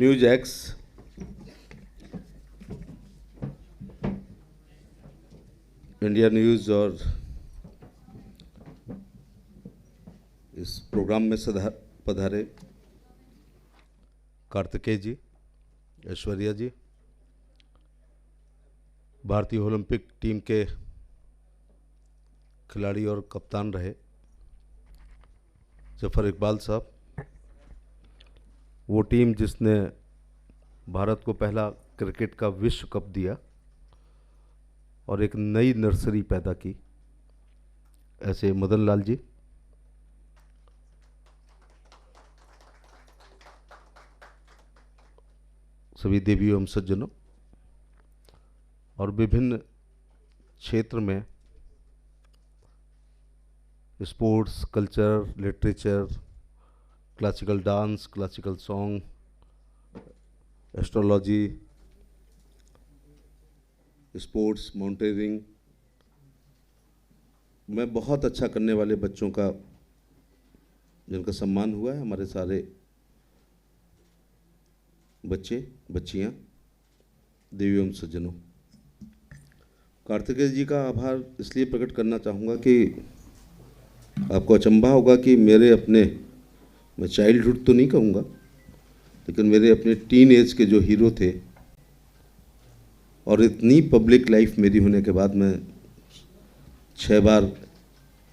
News x India news और इस programme में पधारे कार्तिकेय जी, ऐश्वर्या जी, भारतीय ओलंपिक टीम के खिलाड़ी और कप्तान रहे जफर इकबाल साहब, वो टीम जिसने भारत को पहला क्रिकेट का विश्व कप दिया और एक नई नर्सरी पैदा की, ऐसे मदन लाल जी, सभी देवियों एवं सज्जनों, और विभिन्न क्षेत्र में sports, culture, literature, classical dance, classical song, astrology, sports, mountaineering में बहुत अच्छा करने वाले बच्चों का जिनका सम्मान हुआ है, हमारे सारे बच्चे बच्चियां, देवी एवं सज्जनों, कार्तिकेय जी का आभार इसलिए प्रकट करना चाहूँगा कि आपको अचंभा होगा कि मेरे अपने, मैं चाइल्डहुड तो नहीं कहूँगा, लेकिन मेरे अपने टीन एज के जो हीरो थे और इतनी पब्लिक लाइफ मेरी होने के बाद मैं 6 बार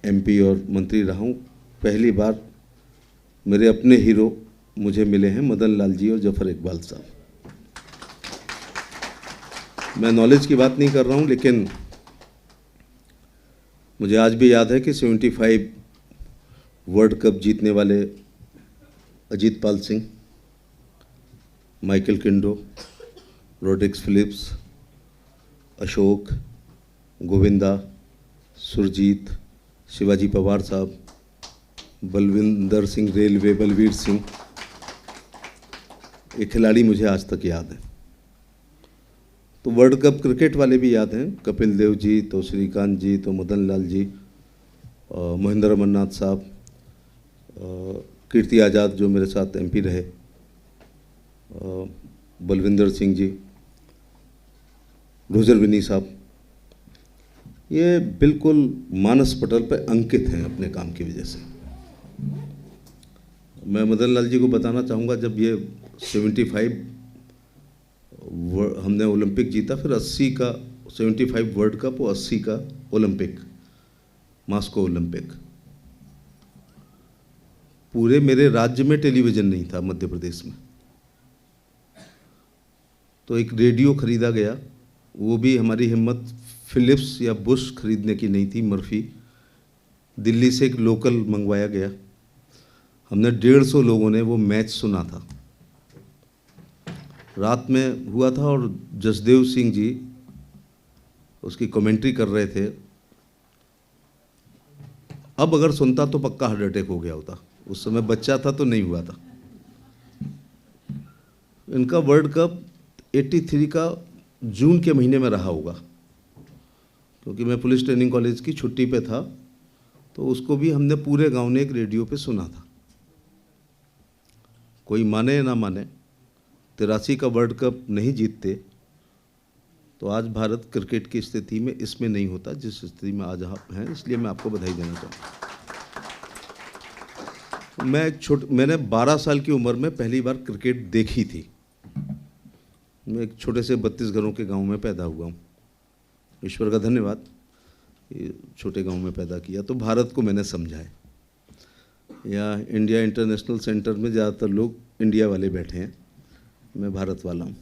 एमपी और मंत्री रहा हूँ, पहली बार मेरे अपने हीरो मुझे मिले हैं मदन लाल जी और जफर इकबाल साहब। मैं नॉलेज की बात नहीं कर रहा हूँ, लेकिन मुझे आज भी याद है कि 75 वर्ल्ड कप जीतने वाले अजीत पाल सिंह, माइकल किंडो, रोड्रिग्स फिलिप्स, अशोक, गोविंदा, सुरजीत, शिवाजी पवार साहब, बलविंदर सिंह रेलवे, बलवीर सिंह, ये खिलाड़ी मुझे आज तक याद हैं। तो वर्ल्ड कप क्रिकेट वाले भी याद हैं, कपिल देव जी, तो श्रीकांत जी, तो मदन लाल जी, महेंद्र अमरनाथ साहब, कीर्ति आज़ाद जो मेरे साथ एमपी रहे, बलविंदर सिंह जी, रोजर विनी साहब, ये बिल्कुल मानस पटल पर अंकित हैं अपने काम की वजह से। मैं मदन लाल जी को बताना चाहूँगा, जब ये 75 हमने ओलंपिक जीता, फिर 80 का 75 वर्ल्ड कप और 80 का ओलंपिक, मास्को ओलंपिक, पूरे मेरे राज्य में टेलीविज़न नहीं था, मध्य प्रदेश में। तो एक रेडियो खरीदा गया, वो भी हमारी हिम्मत फिलिप्स या बुश खरीदने की नहीं थी, मर्फी, दिल्ली से एक लोकल मंगवाया गया। हमने 150 लोगों ने वो मैच सुना था, रात में हुआ था, और जसदेव सिंह जी उसकी कमेंट्री कर रहे थे। अब अगर सुनता तो पक्का हार्ट अटैक हो गया होता, उस समय बच्चा था तो नहीं हुआ था। इनका वर्ल्ड कप 83 का जून के महीने में रहा होगा, क्योंकि मैं पुलिस ट्रेनिंग कॉलेज की छुट्टी पे था, तो उसको भी हमने पूरे गांव ने एक रेडियो पे सुना था। कोई माने या ना माने, 83 का वर्ल्ड कप नहीं जीतते तो आज भारत क्रिकेट की स्थिति में इसमें नहीं होता जिस स्थिति में आज आप हैं, इसलिए मैं आपको बधाई देना चाहूँगा। मैंने 12 साल की उम्र में पहली बार क्रिकेट देखी थी। मैं एक छोटे से 32 घरों के गांव में पैदा हुआ हूँ, ईश्वर का धन्यवाद, ये छोटे गांव में पैदा किया तो भारत को मैंने समझा है। या इंडिया इंटरनेशनल सेंटर में ज़्यादातर लोग इंडिया वाले बैठे हैं, मैं भारत वाला हूँ।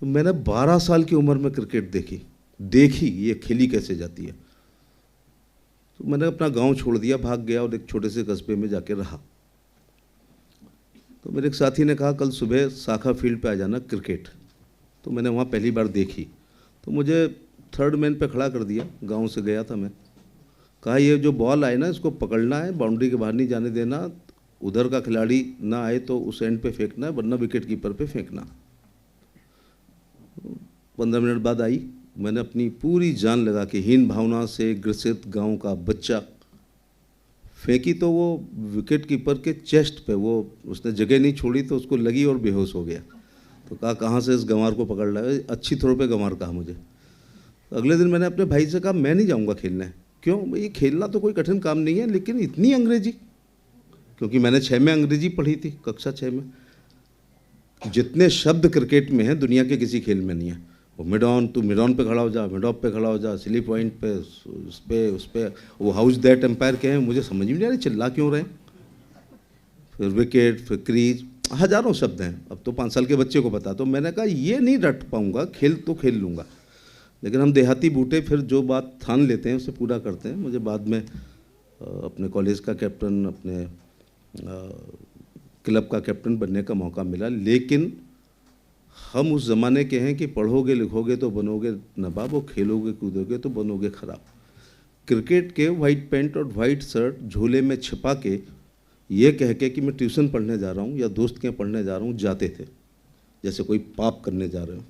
तो मैंने 12 साल की उम्र में क्रिकेट देखी ये खेली कैसे जाती है। तो मैंने अपना गांव छोड़ दिया, भाग गया और एक छोटे से कस्बे में जाके रहा। तो मेरे एक साथी ने कहा कल सुबह शाखा फील्ड पे आ जाना क्रिकेट। तो मैंने वहाँ पहली बार देखी, तो मुझे 3rd मैन पे खड़ा कर दिया, गांव से गया था मैं। कहा ये जो बॉल आए ना, इसको पकड़ना है, बाउंड्री के बाहर नहीं जाने देना, उधर का खिलाड़ी ना आए तो उस एंड पे फेंकना है, वरना विकेट कीपर पे फेंकना। 15 मिनट बाद आई, मैंने अपनी पूरी जान लगा के हीन भावना से ग्रसित गांव का बच्चा फेंकी तो वो विकेट कीपर के चेस्ट पे, वो उसने जगह नहीं छोड़ी तो उसको लगी और बेहोश हो गया। तो कहा कहाँ से इस गंवार को पकड़ लाया, अच्छी थ्रो पे गंवार कहा मुझे। अगले दिन मैंने अपने भाई से कहा मैं नहीं जाऊँगा खेलने। क्यों? ये खेलना तो कोई कठिन काम नहीं है, लेकिन इतनी अंग्रेजी, क्योंकि मैंने 6 में अंग्रेजी पढ़ी थी, कक्षा 6 में। जितने शब्द क्रिकेट में हैं दुनिया के किसी खेल में नहीं है। वो मिड ऑन, तू मिड ऑन पे खड़ा हो जा, मिड ऑफ पे खड़ा हो जा, स्लिप पॉइंट पे, उस पे वो हाउस दैट एम्पायर के हैं, मुझे समझ में नहीं आ रही चिल्ला क्यों रहे। फिर विकेट, फिर क्रीज, हजारों शब्द हैं। अब तो 5 साल के बच्चे को पता। तो मैंने कहा ये नहीं रट पाऊंगा, खेल तो खेल लूँगा, लेकिन हम देहाती बूटे फिर जो बात ठान लेते हैं उसे पूरा करते हैं। मुझे बाद में अपने कॉलेज का कैप्टन, अपने क्लब का कैप्टन बनने का मौका मिला। लेकिन हम उस ज़माने के हैं कि पढ़ोगे लिखोगे तो बनोगे नवाब, और खेलोगे कूदोगे तो बनोगे खराब। क्रिकेट के वाइट पैंट और वाइट शर्ट झोले में छिपा के ये कह के कि मैं ट्यूशन पढ़ने जा रहा हूँ या दोस्त के पढ़ने जा रहा हूँ, जाते थे जैसे कोई पाप करने जा रहे हो।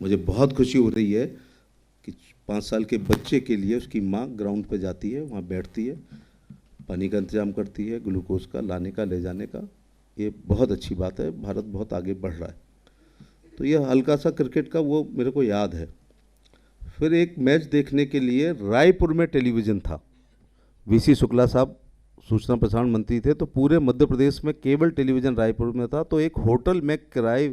मुझे बहुत खुशी हो रही है कि 5 साल के बच्चे के लिए उसकी माँ ग्राउंड पे जाती है, वहाँ बैठती है, पानी का इंतजाम करती है, ग्लूकोज का लाने का ले जाने का। ये बहुत अच्छी बात है, भारत बहुत आगे बढ़ रहा है। तो ये हल्का सा क्रिकेट का वो मेरे को याद है। फिर एक मैच देखने के लिए रायपुर में टेलीविज़न था, वीसी शुक्ला साहब सूचना प्रसारण मंत्री थे, तो पूरे मध्य प्रदेश में केबल टेलीविज़न रायपुर में था। तो एक होटल में किराए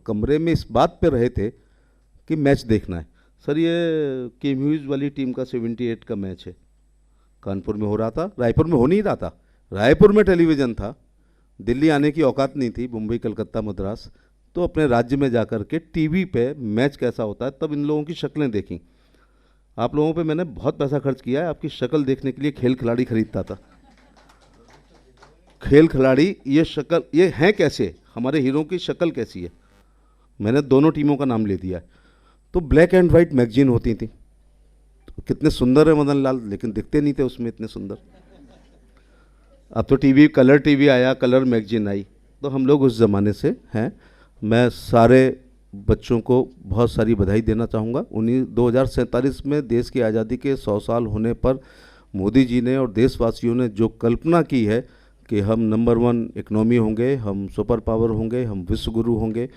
कमरे में इस बात पे रहे थे कि मैच देखना है। सर ये केम्यूज वाली टीम का 78 का मैच है, कानपुर में हो रहा था, रायपुर में हो नहीं रहा था। रायपुर में टेलीविज़न था, दिल्ली आने की औकात नहीं थी, मुंबई कलकत्ता मद्रास। तो अपने राज्य में जाकर के टीवी पे मैच कैसा होता है तब इन लोगों की शक्लें देखी। आप लोगों पे मैंने बहुत पैसा खर्च किया है, आपकी शक्ल देखने के लिए खेल खिलाड़ी खरीदता था। खेल खिलाड़ी, ये शक्ल ये हैं कैसे, हमारे हीरो की शक्ल कैसी है, मैंने दोनों टीमों का नाम ले दिया है। तो ब्लैक एंड वाइट मैगजीन होती थी, तो कितने सुंदर है मदन लाल, लेकिन दिखते नहीं थे उसमें इतने सुंदर। अब तो टीवी, कलर टीवी आया, कलर मैगजीन आई, तो हम लोग उस ज़माने से हैं। मैं सारे बच्चों को बहुत सारी बधाई देना चाहूँगा। 2047 में देश की आज़ादी के 100 साल होने पर मोदी जी ने और देशवासियों ने जो कल्पना की है कि हम नंबर 1 इकनॉमी होंगे, हम सुपर पावर होंगे, हम विश्व गुरु होंगे,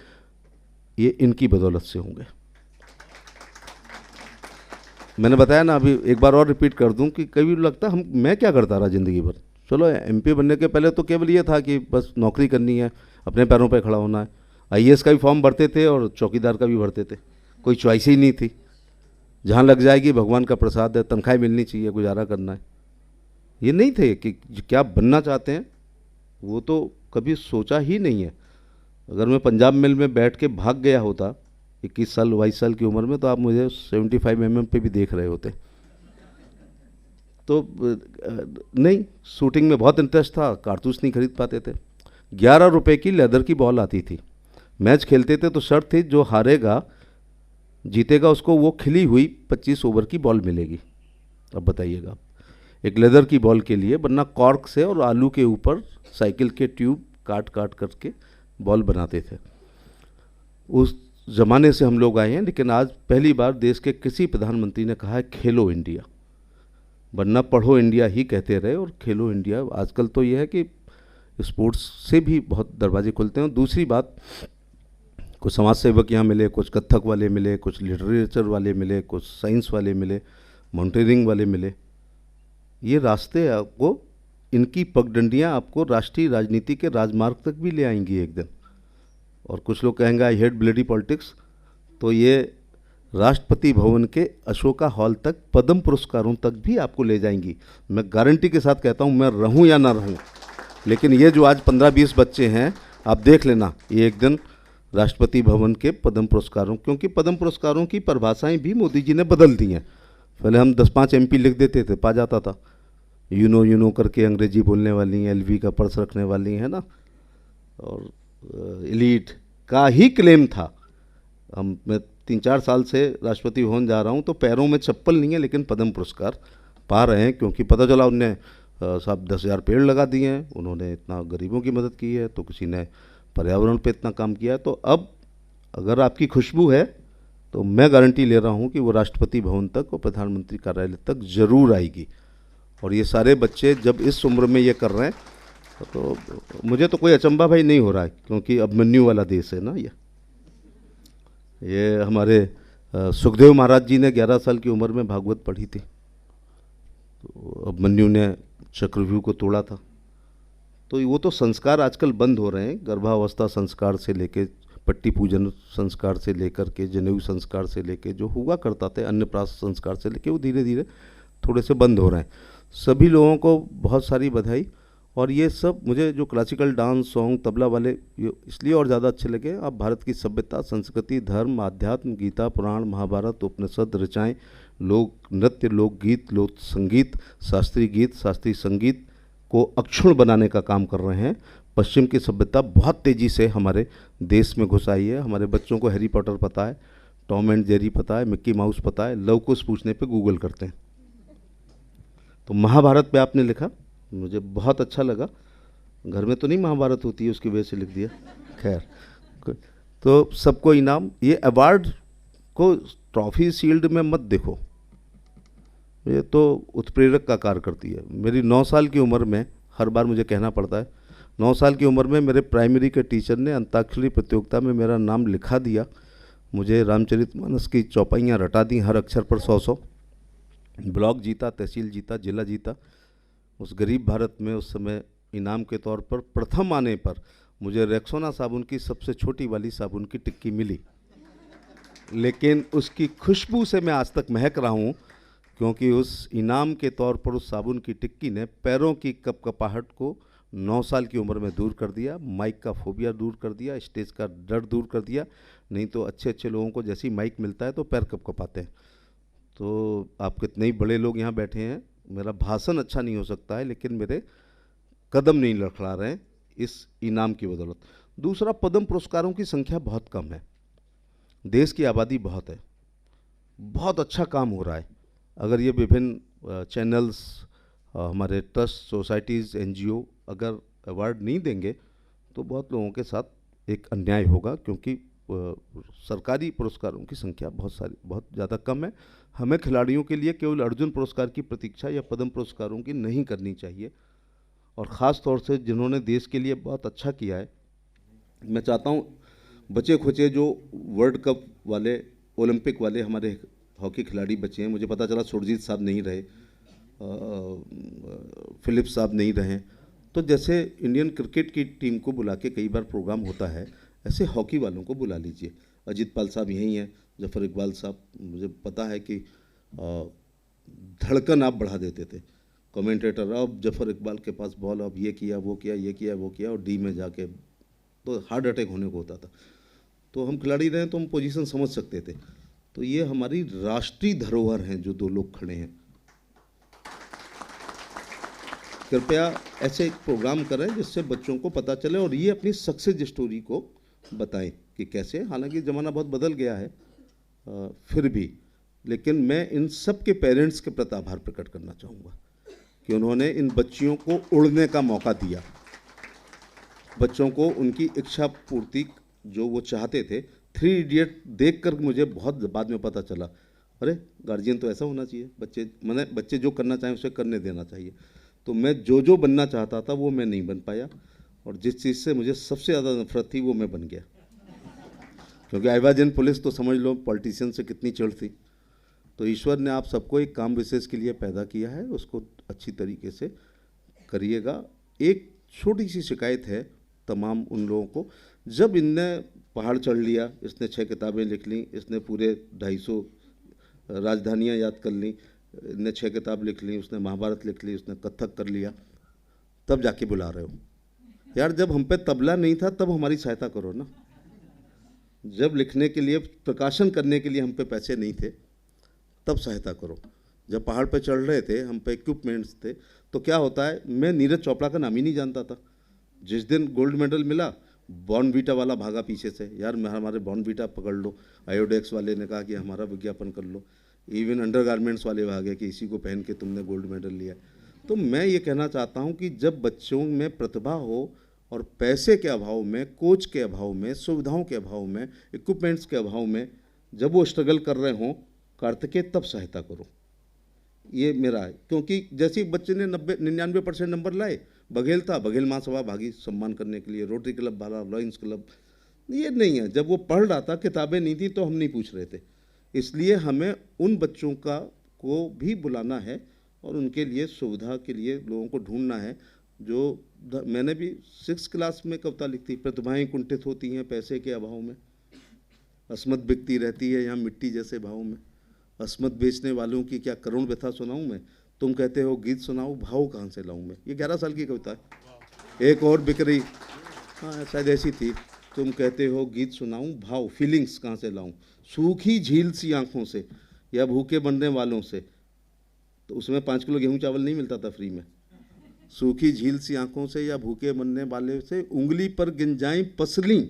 ये इनकी बदौलत से होंगे। मैंने बताया ना, अभी एक बार और रिपीट कर दूं कि कभी लगता मैं क्या करता रहा ज़िंदगी भर। चलो एमपी बनने के पहले तो केवल ये था कि बस नौकरी करनी है, अपने पैरों पे खड़ा होना है। आईएएस का भी फॉर्म भरते थे और चौकीदार का भी भरते थे, कोई चॉइस ही नहीं थी। जहाँ लग जाएगी भगवान का प्रसाद है, तनख्वाह मिलनी चाहिए, गुजारा करना है। ये नहीं थे कि क्या बनना चाहते हैं, वो तो कभी सोचा ही नहीं है। अगर मैं पंजाब मिल में बैठ के भाग गया होता 21 साल 22 साल की उम्र में, तो आप मुझे 75 mm पे भी देख रहे होते। तो नहीं, शूटिंग में बहुत इंटरेस्ट था, कारतूस नहीं खरीद पाते थे। 11 रुपए की लेदर की बॉल आती थी, मैच खेलते थे तो शर्त थी जो हारेगा जीतेगा उसको वो खिली हुई 25 ओवर की बॉल मिलेगी। अब बताइएगा, एक लेदर की बॉल के लिए, वरना कॉर्क से और आलू के ऊपर साइकिल के ट्यूब काट काट करके बॉल बनाते थे। उस ज़माने से हम लोग आए हैं, लेकिन आज पहली बार देश के किसी प्रधानमंत्री ने कहा है खेलो इंडिया, वरना पढ़ो इंडिया ही कहते रहे और खेलो इंडिया। आजकल तो ये है कि स्पोर्ट्स से भी बहुत दरवाजे खुलते हैं। दूसरी बात, कुछ समाज सेवक यहाँ मिले, कुछ कथक वाले मिले, कुछ लिटरेचर वाले मिले, कुछ साइंस वाले मिले, माउंटेनियरिंग वाले मिले। ये रास्ते आपको, इनकी पगडंडियाँ आपको राष्ट्रीय राजनीति के राजमार्ग तक भी ले आएंगी एक दिन। और कुछ लोग कहेंगे आई हेट ब्लडी पॉलिटिक्स, तो ये राष्ट्रपति भवन के अशोका हॉल तक पद्म पुरस्कारों तक भी आपको ले जाएंगी। मैं गारंटी के साथ कहता हूँ, मैं रहूँ या ना रहूँ, लेकिन ये जो आज 15-20 बच्चे हैं, आप देख लेना, ये एक दिन राष्ट्रपति भवन के पद्म पुरस्कारों, क्योंकि पद्म पुरस्कारों की परिभाषाएं भी मोदी जी ने बदल दी हैं। पहले हम 10-5 MP लिख देते थे, पा जाता था। यूनो करके अंग्रेजी बोलने वाली हैं, LV का पर्स रखने वाली हैं ना, और एलीट का ही क्लेम था। मैं 3-4 साल से राष्ट्रपति भवन जा रहा हूँ तो पैरों में चप्पल नहीं है, लेकिन पद्म पुरस्कार पा रहे हैं, क्योंकि पता चला उनने साहब 10,000 पेड़ लगा दिए हैं, उन्होंने इतना गरीबों की मदद की है, तो किसी ने पर्यावरण पे इतना काम किया है। तो अब अगर आपकी खुशबू है तो मैं गारंटी ले रहा हूँ कि वो राष्ट्रपति भवन तक और प्रधानमंत्री कार्यालय तक ज़रूर आएगी। और ये सारे बच्चे जब इस उम्र में ये कर रहे हैं तो मुझे तो कोई अचंभा भाई नहीं हो रहा है, क्योंकि अभिमन्यु वाला देश है ना ये हमारे सुखदेव महाराज जी ने 11 साल की उम्र में भागवत पढ़ी थी, तो अभिमन्यु ने चक्रव्यूह को तोड़ा था। तो वो तो संस्कार आजकल बंद हो रहे हैं, गर्भावस्था संस्कार से लेके पट्टी पूजन संस्कार से लेकर के जनेऊ संस्कार से लेके जो हुआ करता था अन्नप्राशन संस्कार से लेके वो धीरे धीरे थोड़े से बंद हो रहे हैं। सभी लोगों को बहुत सारी बधाई। और ये सब मुझे जो क्लासिकल डांस सॉन्ग तबला वाले इसलिए और ज़्यादा अच्छे लगे। आप भारत की सभ्यता, संस्कृति, धर्म, आध्यात्म, गीता, पुराण, महाभारत, उपनिषद, ऋचाएँ, लोक नृत्य, लोकगीत, लोक संगीत, शास्त्रीय गीत, शास्त्रीय संगीत को अक्षुण्ण बनाने का काम कर रहे हैं। पश्चिम की सभ्यता बहुत तेज़ी से हमारे देश में घुस आई है। हमारे बच्चों को हैरी पॉटर पता है, टॉम एंड जेरी पता है, मिक्की माउस पता है, लव कुश पूछने पे गूगल करते हैं। तो महाभारत पे आपने लिखा, मुझे बहुत अच्छा लगा। घर में तो नहीं महाभारत होती है, उसकी वजह से लिख दिया। खैर, तो सबको इनाम। ये अवार्ड को ट्रॉफी शील्ड में मत देखो, ये तो उत्प्रेरक का कार्य करती है। मेरी 9 साल की उम्र में, हर बार मुझे कहना पड़ता है, 9 साल की उम्र में मेरे प्राइमरी के टीचर ने अंताक्षरी प्रतियोगिता में मेरा नाम लिखा दिया। मुझे रामचरितमानस की चौपाइयाँ रटा दी, हर अक्षर पर 100-100। ब्लॉक जीता, तहसील जीता, जिला जीता। उस गरीब भारत में उस समय इनाम के तौर पर प्रथम आने पर मुझे रेक्सोना साबुन की सबसे छोटी वाली साबुन की टिक्की मिली, लेकिन उसकी खुशबू से मैं आज तक महक रहा हूँ, क्योंकि उस इनाम के तौर पर उस साबुन की टिक्की ने पैरों की कपकपाहट को 9 साल की उम्र में दूर कर दिया, माइक का फोबिया दूर कर दिया, स्टेज का डर दूर कर दिया। नहीं तो अच्छे अच्छे लोगों को जैसे ही माइक मिलता है तो पैर कपकपाते हैं। तो आप कितने ही बड़े लोग यहाँ बैठे हैं, मेरा भाषण अच्छा नहीं हो सकता है, लेकिन मेरे कदम नहीं लड़खड़ा रहे हैं इस इनाम की बदौलत। दूसरा, पद्म पुरस्कारों की संख्या बहुत कम है, देश की आबादी बहुत है, बहुत अच्छा काम हो रहा है। अगर ये विभिन्न चैनल्स, हमारे ट्रस्ट, सोसाइटीज़, एनजीओ अगर अवार्ड नहीं देंगे तो बहुत लोगों के साथ एक अन्याय होगा, क्योंकि सरकारी पुरस्कारों की संख्या बहुत ज़्यादा कम है। हमें खिलाड़ियों के लिए केवल अर्जुन पुरस्कार की प्रतीक्षा या पद्म पुरस्कारों की नहीं करनी चाहिए। और ख़ास तौर से जिन्होंने देश के लिए बहुत अच्छा किया है, मैं चाहता हूँ बचे खुचे जो वर्ल्ड कप वाले, ओलंपिक वाले हमारे हॉकी खिलाड़ी बचे हैं, मुझे पता चला सुरजीत साहब नहीं रहे, फिलिप्स साहब नहीं रहे, तो जैसे इंडियन क्रिकेट की टीम को बुला के कई बार प्रोग्राम होता है, ऐसे हॉकी वालों को बुला लीजिए। अजीत पाल साहब यहीं हैं, जफर इकबाल साहब, मुझे पता है कि धड़कन आप बढ़ा देते थे कमेंटेटर। अब जफर इकबाल के पास बॉल, अब ये किया वो किया, ये किया वो किया, और डी में जाके तो हार्ट अटैक होने को होता था। तो हम खिलाड़ी रहे तो हम पोजीशन समझ सकते थे। तो ये हमारी राष्ट्रीय धरोहर हैं जो 2 लोग खड़े हैं। कृपया ऐसे एक प्रोग्राम करें जिससे बच्चों को पता चले और ये अपनी सक्सेस स्टोरी को बताएं कि कैसे। हालांकि ज़माना बहुत बदल गया है फिर भी, लेकिन मैं इन सब के पेरेंट्स के प्रति आभार प्रकट करना चाहूँगा कि उन्होंने इन बच्चियों को उड़ने का मौका दिया, बच्चों को उनकी इच्छा पूर्ति जो वो चाहते थे। 3 इडियट देखकर मुझे बहुत बाद में पता चला, अरे गार्जियन तो ऐसा होना चाहिए, बच्चे जो करना चाहें उसे करने देना चाहिए। तो मैं जो बनना चाहता था वो मैं नहीं बन पाया, और जिस चीज़ से मुझे सबसे ज़्यादा नफरत थी वो मैं बन गया, क्योंकि आई वाज इन पुलिस, तो समझ लो पॉलिटिशियन से कितनी चिढ़ थी। तो ईश्वर ने आप सबको एक काम विशेष के लिए पैदा किया है, उसको अच्छी तरीके से करिएगा। एक छोटी सी शिकायत है तमाम उन लोगों को, जब इनने पहाड़ चढ़ लिया, इसने 6 किताबें लिख ली, इसने पूरे 250 राजधानियाँ याद कर ली, ने 6 किताब लिख ली, उसने महाभारत लिख ली, उसने कथक कर लिया, तब जाके बुला रहे हो। यार जब हम पे तबला नहीं था तब हमारी सहायता करो ना। जब लिखने के लिए, प्रकाशन करने के लिए हम पे पैसे नहीं थे तब सहायता करो। जब पहाड़ पे चढ़ रहे थे, हम पे इक्विपमेंट्स थे, तो क्या होता है, मैं नीरज चोपड़ा का नाम ही नहीं जानता था। जिस दिन गोल्ड मेडल मिला, बॉर्नवीटा वाला भागा पीछे से, यार हमारे बॉर्नवीटा पकड़ लो। आयोडेक्स वाले ने कहा कि हमारा विज्ञापन कर लो। इवन अंडरगारमेंट्स वाले भागे कि इसी को पहन के तुमने गोल्ड मेडल लिया। तो मैं ये कहना चाहता हूँ कि जब बच्चों में प्रतिभा हो और पैसे के अभाव में, कोच के अभाव में, सुविधाओं के अभाव में, इक्विपमेंट्स के अभाव में जब वो स्ट्रगल कर रहे हों, कार्तिकेय, तब सहायता करो। ये मेरा है, क्योंकि जैसे ही बच्चे ने 99% नंबर लाए, बघेल था, बघेल महासभा भागी सम्मान करने के लिए, रोटरी क्लब भागा, लॉयंस क्लब, ये नहीं है। जब वो पढ़ रहा था, किताबें नहीं थी, तो हम नहीं पूछ रहे थे। इसलिए हमें उन बच्चों का को भी बुलाना है और उनके लिए सुविधा के लिए लोगों को ढूंढना है। जो मैंने भी 6th क्लास में कविता लिखी, प्रतिभाएं कुंठित होती हैं पैसे के अभाव में, अस्मत बिकती रहती है यहाँ मिट्टी जैसे भाव में, अस्मत बेचने वालों की क्या करुण व्यथा सुनाऊं मैं, तुम कहते हो गीत सुनाऊं, भाव कहाँ से लाऊं मैं। ये 11 साल की कविता है। एक और बिक रही, हाँ शायद ऐसी थी, तुम कहते हो गीत सुनाऊं, भाव फीलिंग्स कहाँ से लाऊं, सूखी झील सी आंखों से या भूखे बनने वालों से। तो उसमें 5 किलो गेहूं चावल नहीं मिलता था फ्री में। सूखी झील सी आंखों से या भूखे बनने वाले से, उंगली पर गिन जाएं पसली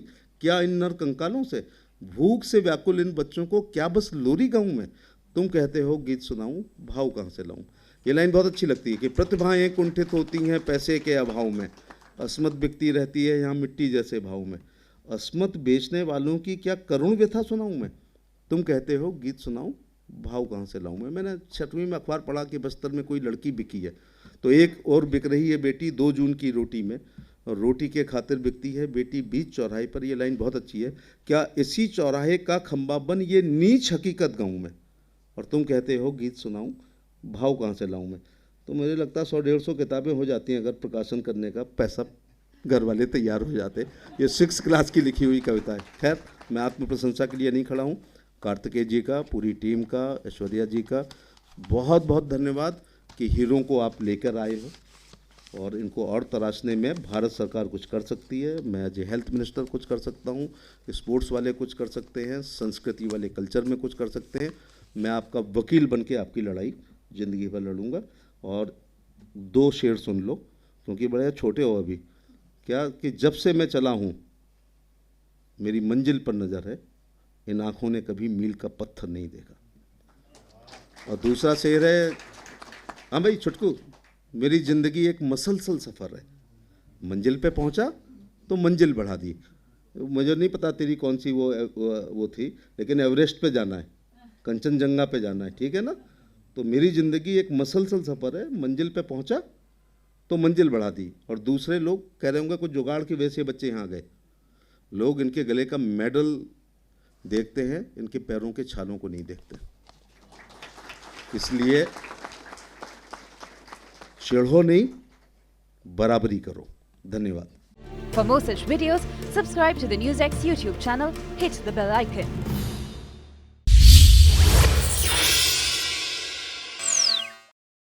क्या इन नर कंकालों से, भूख से व्याकुल इन बच्चों को क्या बस लोरी गाऊं मैं, तुम कहते हो गीत सुनाऊं, भाव कहाँ से लाऊं। ये लाइन बहुत अच्छी लगती है कि प्रतिभाएं कुंठित होती हैं पैसे के अभाव में, अस्मत बिकती रहती है यहाँ मिट्टी जैसे भाव में, अस्मत बेचने वालों की क्या करुण व्यथा सुनाऊं मैं, तुम कहते हो गीत सुनाऊं, भाव कहाँ से लाऊं मैं। मैंने 6वीं में अखबार पढ़ा कि बस्तर में कोई लड़की बिकी है, तो एक और बिक रही है बेटी 2 जून की रोटी में, और रोटी के खातिर बिकती है बेटी बीच चौराहे पर। ये लाइन बहुत अच्छी है, क्या इसी चौराहे का खंबा बन ये नीच हकीकत गाऊं मैं, और तुम कहते हो गीत सुनाऊं, भाव कहाँ से लाऊं मैं। तो मुझे लगता है 100-150 किताबें हो जाती हैं अगर प्रकाशन करने का पैसा घर वाले तैयार हो जाते। ये 6th क्लास की लिखी हुई कविता है। खैर, मैं आत्म प्रशंसा के लिए नहीं खड़ा हूँ। कार्तिकेय जी का, पूरी टीम का, ऐश्वर्या जी का बहुत बहुत धन्यवाद कि हीरो को आप लेकर आए हो, और इनको और तराशने में भारत सरकार कुछ कर सकती है। मैं एज ए हेल्थ मिनिस्टर कुछ कर सकता हूँ, स्पोर्ट्स वाले कुछ कर सकते हैं, संस्कृति वाले कल्चर में कुछ कर सकते हैं। मैं आपका वकील बन के आपकी लड़ाई ज़िंदगी भर लड़ूंगा। और 2 शेर सुन लो, क्योंकि बड़े छोटे हो अभी, क्या कि जब से मैं चला हूँ मेरी मंजिल पर नज़र है, इन आँखों ने कभी मील का पत्थर नहीं देखा। और दूसरा शेर है, हाँ भाई छुटकू, मेरी ज़िंदगी एक मसलसल सफ़र है, मंजिल पे पहुँचा तो मंजिल बढ़ा दी। मुझे नहीं पता तेरी कौन सी वो थी, लेकिन एवरेस्ट पे जाना है, कंचनजंगा पे जाना है, ठीक है ना। तो मेरी ज़िंदगी एक मसलसल सफ़र है, मंजिल पे पहुँचा तो मंजिल बढ़ा दी। और दूसरे लोग कह रहे होंगे कुछ जुगाड़ की वजह से बच्चे यहाँ गए। लोग इनके गले का मेडल देखते हैं, इनके पैरों के छालों को नहीं देखते। इसलिए छेड़ो नहीं, बराबरी करो। धन्यवाद। For more such videos, subscribe to the NewsX YouTube channel, hit the bell icon.